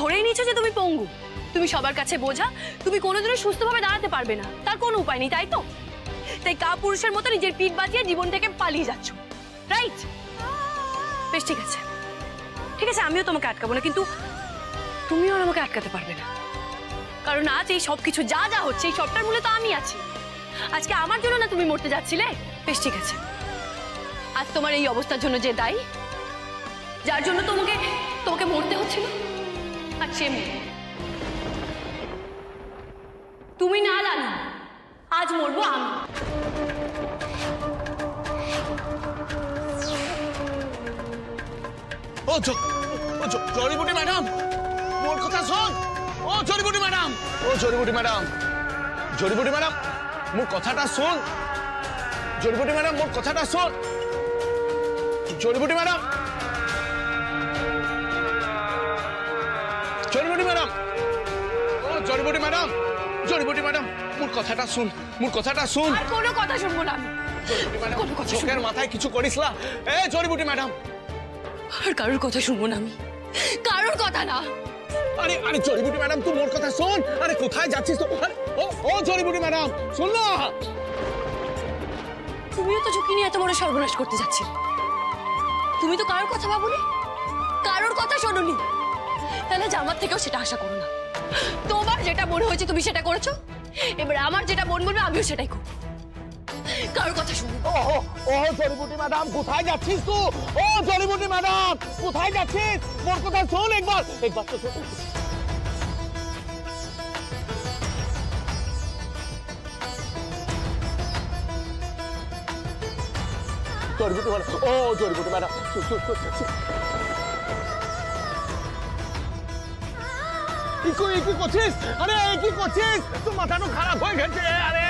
ধরেই নিয়েছো যে তুমি পঙ্গু, তুমি সবার কাছে বোঝা, তুমি কোনোদিনও সুস্থভাবে দাঁড়াতে পারবে না, তার কোনো উপায় নেই, তাই তো? তাই কাপুরুষের মতো নিজের পিঠ বাঁচিয়ে জীবন থেকে পালিয়ে যাচ্ছ, রাইট? বেশ, ঠিক আছে, ঠিক আছে, আমিও তোমাকে আটকাবো না, কিন্তু তুমিও আমাকে আটকাতে পারবে না। কারণ আজ এই সবকিছু যা যা হচ্ছে এই সবটার মূলে তো আমি আছি। আজকে আমার জন্য না তুমি মরতে যাচ্ছিলে? বেশ, ঠিক আছে, আজ তোমার এই অবস্থার জন্য যে দায়ী, যার জন্য তোমাকে তোমাকে মরতে হচ্ছিল, আর সে তুমি না লালু, আজ মরবো আমি। জড়িবুটি ম্যাডাম, মোর কথা শোন। ও জড়িবুটি ম্যাডাম, ও জড়িবুটি ম্যাডাম, জড়িবুটি ম্যাডাম মোর কথাটা শোন। জড়িবুটি ম্যাডাম মোর কথাটা শোন। জড়িবুটি ম্যাডাম, জড়িবুটি ম্যাডাম, ও জড়িবুটি ম্যাডাম, জড়িবুটি ম্যাডাম মোর কথাটা শুন, মোর কথাটা শুন। আর কোনো কথা শুনবো না আমি। চোখের মাথায় কিছু করিস না এ জড়িবুটি ম্যাডাম। আর কারোর কথা শুনবো না আমি, কারোর কথা না। আরে আরে জড়িবুটি ম্যাডাম তুই মোর কথা শোন। আরে কোথায় যাচ্ছিস তো? ও জড়িবুটি ম্যাডাম শোন না। তুমিও তো ঝুঁকি নিয়ে এত বড় সর্বনাশ করতে যাচ্ছিলে। তুমি তো কারোর কথা ভাবোনি, কারোর কথা শোনোনি, তাহলে যে আমার থেকেও সেটা আশা করো না। তোমার যেটা মনে হয়েছে তুমি সেটা করেছো, এবার আমার যেটা মন বলবে আমিও সেটাই করবো। কারোর কথা শুনো। ও জড়িবুটি ম্যাডাম কোথায় যাচ্ছিস তুই? ও জড়িবুটি ম্যাডাম কোথায় যাচ্ছিস? মোর কথা শোন একবার, একবার তো শোন। জড়িবুটি ম্যাডাম, ও জড়িবুটি ম্যাডাম, কি করছিস? আরে কি করছিস? তোর মাথাটা খারাপ হয়ে গেছে। আরে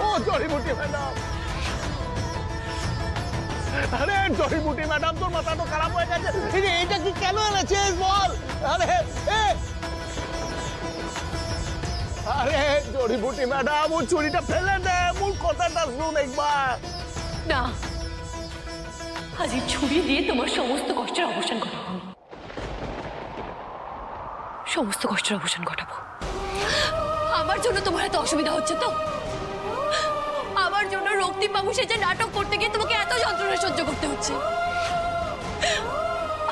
ও জড়িবুটি ম্যাডাম, আরে জড়িবুটি ম্যাডাম তোর মাথাটা খারাপ হয়ে গেছে। এটা কি কেন এনেছিস বল? আরে আরে জড়িবুটি ম্যাডাম ও চুরিটা ফেলে দে, মোর কথাটা শুন একবার। না, আজ এই ছুরি দিয়ে তোমার সমস্ত কষ্টের অবসান ঘটাবো, সমস্ত কষ্টের অবসান ঘটাবো। আমার জন্য তোমার এত অসুবিধা হচ্ছে তো? আমার জন্য রক্তিম বাবু সেজে নাটক করতে গিয়ে তোমাকে এত যন্ত্রণা সহ্য করতে হচ্ছে?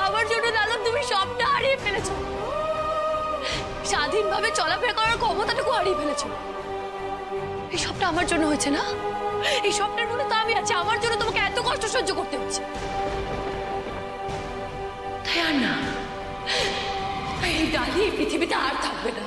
আমার জন্য লালন তুমি সবটা হারিয়ে ফেলেছো, স্বাধীনভাবে চলাফেরা করার ক্ষমতাটুকু হারিয়ে ফেলেছো। এই সবটা আমার জন্য হয়েছে না? এই সবটার মনে তো আমি আছি, আমার জন্য তোমাকে এত কষ্ট সহ্য করতে হচ্ছে। তাই আর না, এই ডালি পৃথিবীতে আর থাকবে না।